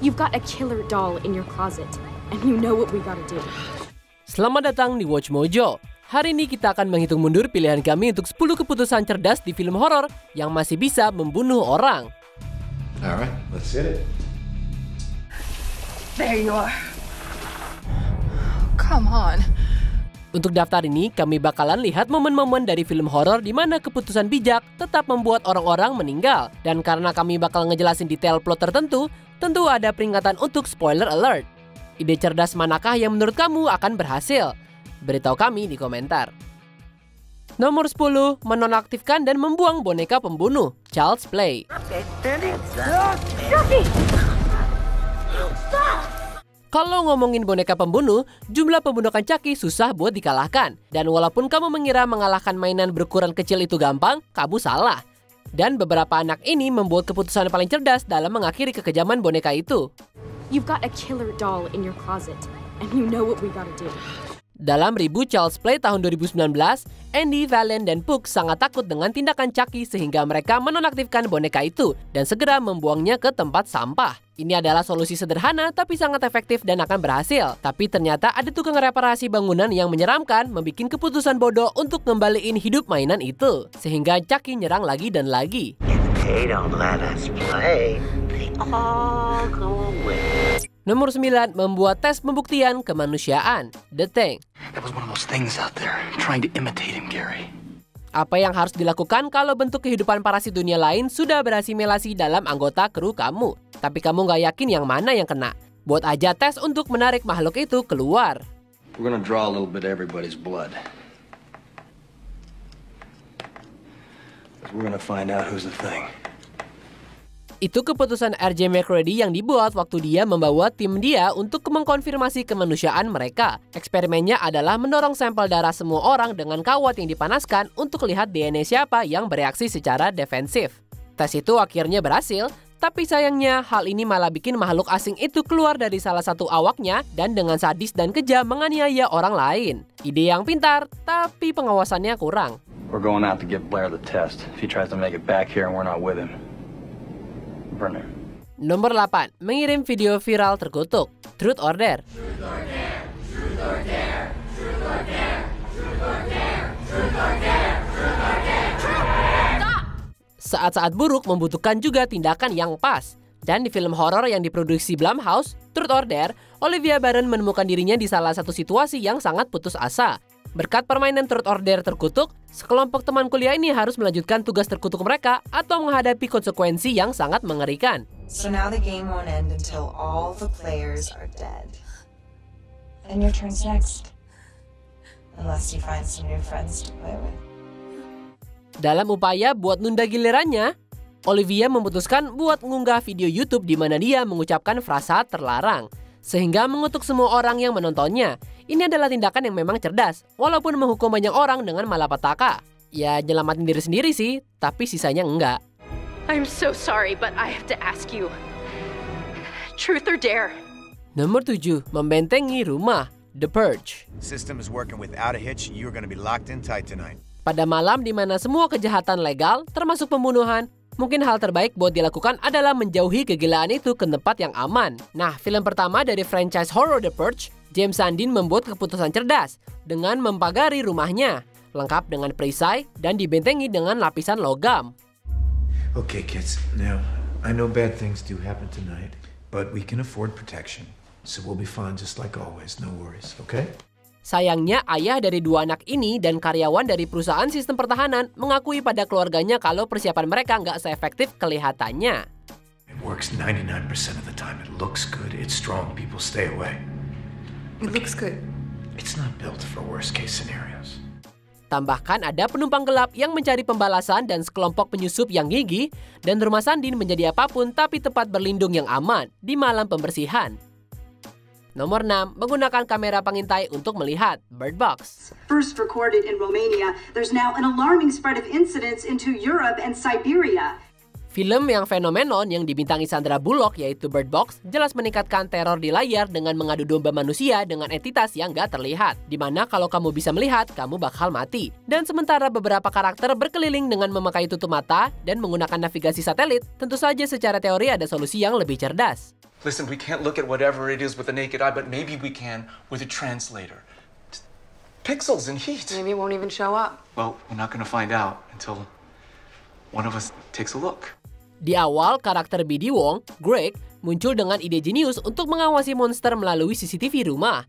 You've got a killer doll in your closet, and you know what we gotta do. Selamat datang di Watch Mojo. Hari ini kita akan menghitung mundur pilihan kami untuk 10 keputusan cerdas di film horor yang masih bisa membunuh orang. Alright, let's hit it. There you are. Come on. Untuk daftar ini, kami bakalan lihat momen-momen dari film horor di mana keputusan bijak tetap membuat orang-orang meninggal. Dan karena kami bakal ngejelasin detail plot tertentu, tentu ada peringatan untuk spoiler alert. Ide cerdas manakah yang menurut kamu akan berhasil? Beritahu kami di komentar. Nomor 10, menonaktifkan dan membuang boneka pembunuh, Child's Play. Kalau ngomongin boneka pembunuh, jumlah pembunuhan Chucky susah buat dikalahkan. Dan walaupun kamu mengira mengalahkan mainan berukuran kecil itu gampang, kamu salah. Dan beberapa anak ini membuat keputusan paling cerdas dalam mengakhiri kekejaman boneka itu. You've got a killer doll in your closet, and you know what we gotta do. Dalam Reboot Child's Play tahun 2019, Andy, Valen, dan Puck sangat takut dengan tindakan Chucky sehingga mereka menonaktifkan boneka itu dan segera membuangnya ke tempat sampah. Ini adalah solusi sederhana tapi sangat efektif dan akan berhasil. Tapi ternyata ada tukang reparasi bangunan yang menyeramkan membuat keputusan bodoh untuk ngembaliin hidup mainan itu. Sehingga Chucky nyerang lagi dan lagi. They don't let us play, they all go away. Nomor 9, membuat tes pembuktian kemanusiaan, The Thing. That was one of those things out there, trying to imitate him, Gary. Apa yang harus dilakukan kalau bentuk kehidupan parasit dunia lain sudah berasimilasi dalam anggota kru kamu? Tapi kamu nggak yakin yang mana yang kena? Buat aja tes untuk menarik makhluk itu keluar. We're gonna draw a little bit of everybody's blood. We're gonna find out who's the thing. Itu keputusan R.J. McCready yang dibuat waktu dia membawa tim dia untuk mengkonfirmasi kemanusiaan mereka. Eksperimennya adalah mendorong sampel darah semua orang dengan kawat yang dipanaskan untuk lihat DNA siapa yang bereaksi secara defensif. Tes itu akhirnya berhasil, tapi sayangnya hal ini malah bikin makhluk asing itu keluar dari salah satu awaknya dan dengan sadis dan kejam menganiaya orang lain. Ide yang pintar, tapi pengawasannya kurang. We're going out to give Blair the test. If he tries to make it back here and we're not with him. Burner. Nomor 8, mengirim video viral terkutuk, Truth or Dare. Saat-saat buruk membutuhkan juga tindakan yang pas. Dan di film horor yang diproduksi Blumhouse, Truth or Dare, Olivia Barron menemukan dirinya di salah satu situasi yang sangat putus asa. Berkat permainan Truth or Dare terkutuk, sekelompok teman kuliah ini harus melanjutkan tugas terkutuk mereka atau menghadapi konsekuensi yang sangat mengerikan. So now the game won't end until all the players are dead. And your turn's next. Unless you find some new friends to play with. Dalam upaya buat nunda gilirannya, Olivia memutuskan buat mengunggah video YouTube di mana dia mengucapkan frasa terlarang, sehingga mengutuk semua orang yang menontonnya. Ini adalah tindakan yang memang cerdas, walaupun menghukum banyak orang dengan malapetaka. Ya, nyelamatin diri sendiri sih, tapi sisanya enggak. I'm so sorry, but I have to ask you. Truth or dare? Nomor 7, membentengi rumah, The Purge. System is working without a hitch. You're gonna be locked in tight tonight. Pada malam di mana semua kejahatan legal, termasuk pembunuhan, mungkin hal terbaik buat dilakukan adalah menjauhi kegilaan itu ke tempat yang aman. Nah, film pertama dari franchise horror The Purge, James Sandin membuat keputusan cerdas dengan mempagari rumahnya, lengkap dengan perisai dan dibentengi dengan lapisan logam. Okay, kids. Now, I know bad things do happen tonight, but we can afford protection. So we'll be fine just like always. No worries, okay? Sayangnya, ayah dari dua anak ini dan karyawan dari perusahaan sistem pertahanan mengakui pada keluarganya kalau persiapan mereka nggak seefektif kelihatannya. It works 99% of the time. It looks good. It's strong. People stay away. It looks good. It's not built for worst case scenarios. Tambahkan ada penumpang gelap yang mencari pembalasan dan sekelompok penyusup yang gigih, dan rumah Sandin menjadi apapun tapi tempat berlindung yang aman di malam pembersihan. Nomor 6, menggunakan kamera pengintai untuk melihat, Bird Box. First recorded in Romania, there's now an alarming spread of incidents into Europe and Siberia. Film yang fenomenon yang dibintangi Sandra Bullock yaitu Bird Box jelas meningkatkan teror di layar dengan mengadu domba manusia dengan entitas yang gak terlihat. Dimana kalau kamu bisa melihat, kamu bakal mati. Dan sementara beberapa karakter berkeliling dengan memakai tutup mata dan menggunakan navigasi satelit, tentu saja secara teori ada solusi yang lebih cerdas. Listen, we can't look at whatever it is with the naked eye, but maybe we can with a translator. Pixels and heat. Maybe it won't even show up. Well, we're not gonna find out until one of us takes a look. Di awal, karakter BD Wong, Greg, muncul dengan ide jenius untuk mengawasi monster melalui CCTV rumah.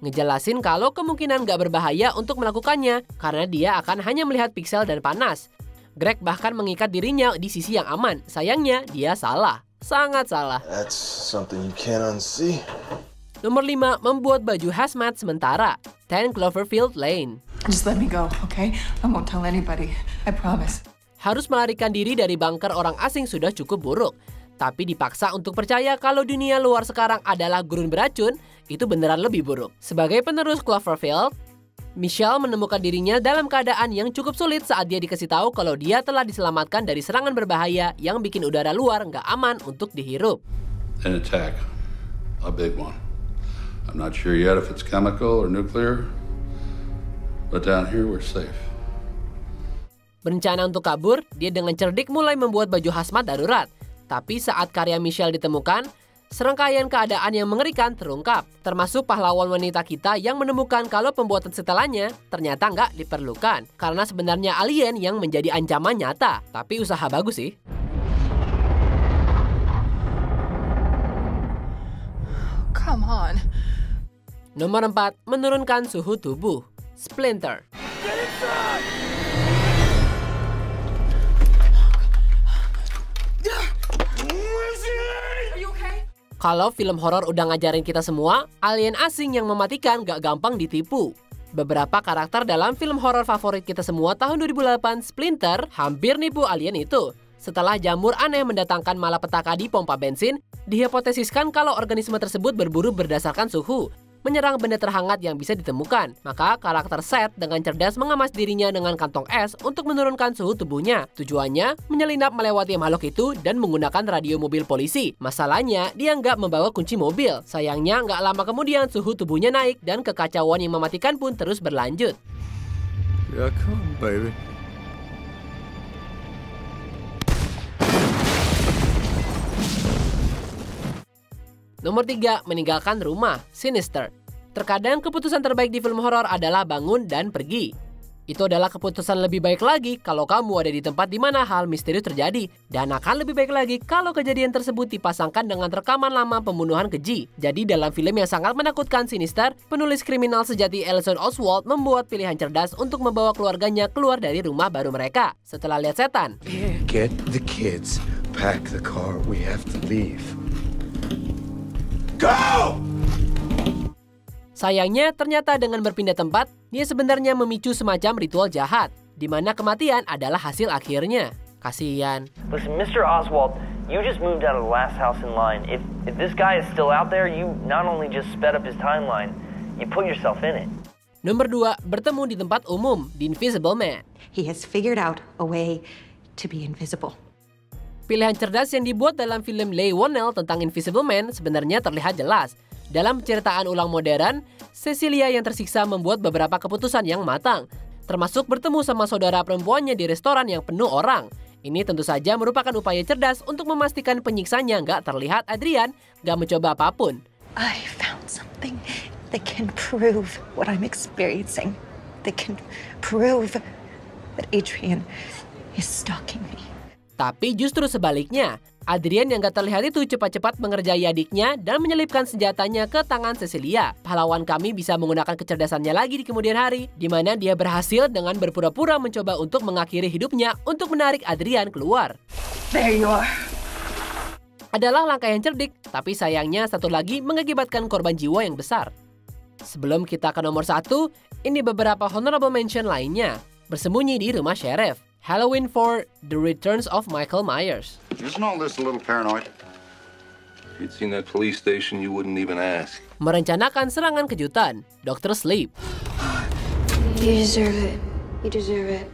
Ngejelasin kalau kemungkinan gak berbahaya untuk melakukannya karena dia akan hanya melihat piksel dan panas. Greg bahkan mengikat dirinya di sisi yang aman. Sayangnya, dia salah. Sangat salah. That's something you can't unsee. Nomor 5, membuat baju hazmat sementara. 10 Cloverfield Lane. Just let me go, okay? I won't tell anybody. I promise. Harus melarikan diri dari bunker orang asing sudah cukup buruk. Tapi dipaksa untuk percaya kalau dunia luar sekarang adalah gurun beracun, itu beneran lebih buruk. Sebagai penerus Cloverfield, Michelle menemukan dirinya dalam keadaan yang cukup sulit saat dia dikasih tahu kalau dia telah diselamatkan dari serangan berbahaya yang bikin udara luar nggak aman untuk dihirup. An attack, a big one. I'm not sure yet if it's chemical or nuclear, but down here we're safe. Berencana untuk kabur, dia dengan cerdik mulai membuat baju hazmat darurat. Tapi saat karya Michelle ditemukan, serangkaian keadaan yang mengerikan terungkap. Termasuk pahlawan wanita kita yang menemukan kalau pembuatan setelannya ternyata nggak diperlukan. Karena sebenarnya alien yang menjadi ancaman nyata. Tapi usaha bagus sih. Come on. Nomor 4, menurunkan suhu tubuh. Splinter. Kalau film horor udah ngajarin kita semua, alien asing yang mematikan gak gampang ditipu. Beberapa karakter dalam film horor favorit kita semua tahun 2008, Splinter, hampir nipu alien itu. Setelah jamur aneh mendatangkan malapetaka di pompa bensin, dihipotesiskan kalau organisme tersebut berburu berdasarkan suhu, menyerang benda terhangat yang bisa ditemukan. Maka karakter Seth dengan cerdas mengemas dirinya dengan kantong es untuk menurunkan suhu tubuhnya. Tujuannya menyelinap melewati makhluk itu dan menggunakan radio mobil polisi. Masalahnya dia nggak membawa kunci mobil. Sayangnya nggak lama kemudian suhu tubuhnya naik dan kekacauan yang mematikan pun terus berlanjut. Yeah, come on, baby. Nomor 3, meninggalkan rumah. Sinister. Terkadang keputusan terbaik di film horor adalah bangun dan pergi. Itu adalah keputusan lebih baik lagi kalau kamu ada di tempat di mana hal misterius terjadi. Dan akan lebih baik lagi kalau kejadian tersebut dipasangkan dengan rekaman lama pembunuhan keji. Jadi dalam film yang sangat menakutkan Sinister, penulis kriminal sejati Alison Oswald membuat pilihan cerdas untuk membawa keluarganya keluar dari rumah baru mereka setelah lihat setan. Get the kids, pack the car, we have to leave. Go! Sayangnya, ternyata dengan berpindah tempat, dia sebenarnya memicu semacam ritual jahat, di mana kematian adalah hasil akhirnya. Kasian. Listen, Mr. Oswald, you just moved out of the last house in line. If this guy is still out there, you not only just sped up his timeline, you put yourself in it. Nomor 2, bertemu di tempat umum, The Invisible Man. He has figured out a way to be invisible. Pilihan cerdas yang dibuat dalam film Leigh Whannell tentang Invisible Man sebenarnya terlihat jelas. Dalam penceritaan ulang modern, Cecilia yang tersiksa membuat beberapa keputusan yang matang, termasuk bertemu sama saudara perempuannya di restoran yang penuh orang. Ini tentu saja merupakan upaya cerdas untuk memastikan penyiksanya nggak terlihat Adrian nggak mencoba apapun. I found something that can prove what I'm experiencing. That can prove that Adrian is stalking me. Tapi justru sebaliknya, Adrian yang gak terlihat itu cepat-cepat mengerjai adiknya dan menyelipkan senjatanya ke tangan Cecilia. Pahlawan kami bisa menggunakan kecerdasannya lagi di kemudian hari, di mana dia berhasil dengan berpura-pura mencoba untuk mengakhiri hidupnya untuk menarik Adrian keluar. There you are. Adalah langkah yang cerdik, tapi sayangnya satu lagi mengakibatkan korban jiwa yang besar. Sebelum kita ke nomor 1, ini beberapa honorable mention lainnya. Bersembunyi di rumah sheriff. Halloween 4, The Returns of Michael Myers. Isn't all this a little paranoid? If you'd seen that police station, you wouldn't even ask. Merencanakan serangan kejutan, Dr. Sleep. You deserve it. You deserve it.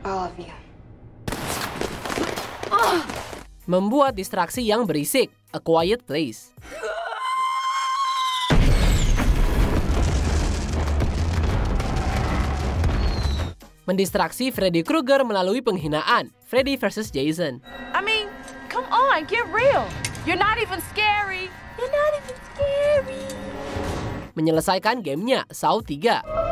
All of you. Membuat distraksi yang berisik, A Quiet Place. Mendistraksi Freddy Krueger melalui penghinaan, Freddy vs. Jason. I mean, come on, get real. You're not even scary. You're not even scary. Menyelesaikan gamenya, Saw 3.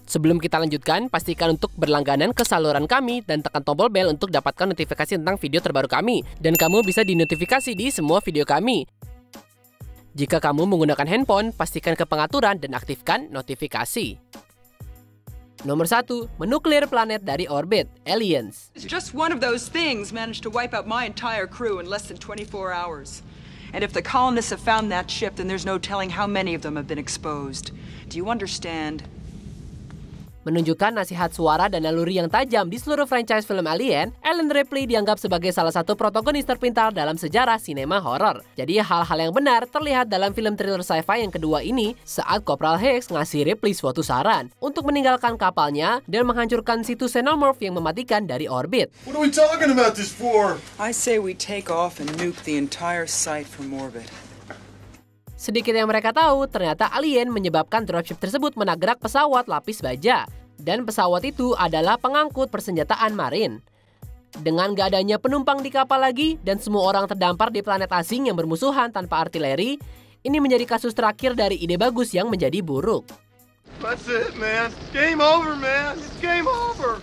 Sebelum kita lanjutkan, pastikan untuk berlangganan ke saluran kami dan tekan tombol bel untuk dapatkan notifikasi tentang video terbaru kami. Dan kamu bisa dinotifikasi di semua video kami. Jika kamu menggunakan handphone, pastikan ke pengaturan dan aktifkan notifikasi. Nomor 1, menuklir planet dari orbit, Aliens. Just one of those things managed to wipe out my entire crew in less than 24 hours. And if the colonists have found that ship, then there's no telling how many of them have been exposed. Do you understand? Menunjukkan nasihat suara dan naluri yang tajam di seluruh franchise film Alien, Ellen Ripley dianggap sebagai salah satu protagonis terpintar dalam sejarah sinema horor. Jadi hal-hal yang benar terlihat dalam film thriller sci-fi yang kedua ini saat Corporal Hicks ngasih Ripley suatu saran untuk meninggalkan kapalnya dan menghancurkan situs xenomorph yang mematikan dari orbit. What are we talking about this for? I say we take off and nuke the entire site from orbit. Sedikit yang mereka tahu, ternyata alien menyebabkan dropship tersebut menabrak pesawat lapis baja. Dan pesawat itu adalah pengangkut persenjataan marin. Dengan gak adanya penumpang di kapal lagi dan semua orang terdampar di planet asing yang bermusuhan tanpa artileri, ini menjadi kasus terakhir dari ide bagus yang menjadi buruk. That's it, man. Game over, man. It's game over.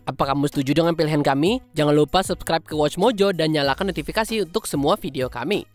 Apa kamu setuju dengan pilihan kami? Jangan lupa subscribe ke Watch Mojo dan nyalakan notifikasi untuk semua video kami.